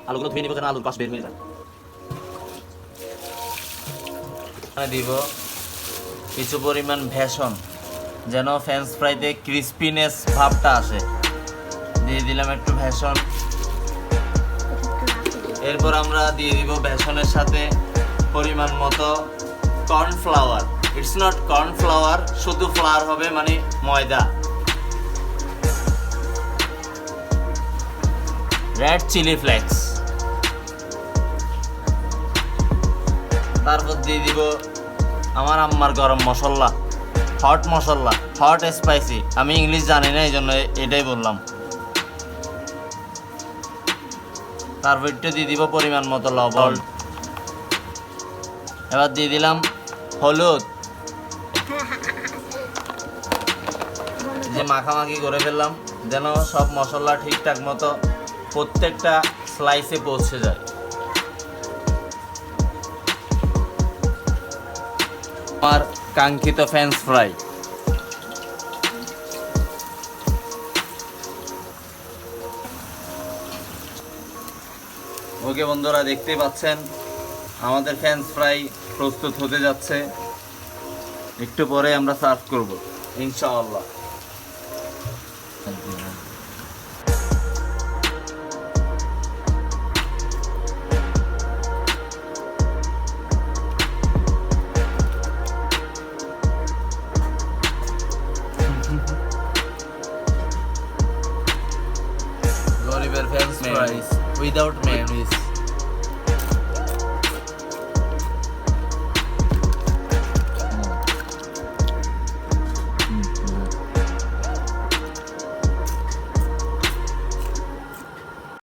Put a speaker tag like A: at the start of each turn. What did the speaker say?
A: আলুগুলো ধুয়ে নিব যেন আলুর পাশ বের হয়ে যায়।
B: এখানে দিব কিছু পরিমাণ ভেষন, যেন ফ্রেঞ্চ ফ্রাইতে ক্রিস্পিনেস ভাবটা আসে। দিয়ে দিলাম একটু ভেষন। এরপর আমরা দিয়ে দিব ভেষনের সাথে পরিমাণ মতো কর্নফ্লাওয়ার। ইটস নট কর্নফ্লাওয়ার, শুধু ফ্লাওয়ার হবে, মানে ময়দা। Red chilli flakes. তারপর দিয়ে দিব আমার আম্মার গরম মশলা, হট মশলা, হট স্পাইসি। আমি ইংলিশ জানি না, এই জন্য এটাই বললাম। তারপর একটু দিয়ে দিব পরিমাণ মতো লবণ। এবার দিয়ে দিলাম হলুদ। যে মাখামাখি করে ফেললাম যেন সব মশলা ঠিকঠাক মতো প্রত্যেকটা স্লাইসে পৌঁছে যায়। আমার কাঙ্ক্ষিত ফ্রেঞ্চ ফ্রাই। ওকে বন্ধুরা, দেখতেই পাচ্ছেন আমাদের ফ্রেঞ্চ ফ্রাই প্রস্তুত হতে যাচ্ছে। একটু পরে আমরা সার্ভ করব ইনশাআল্লাহ। গরিবের ফ্রেঞ্চ ফ্রাইস উইদাউট মেয়োনিজ।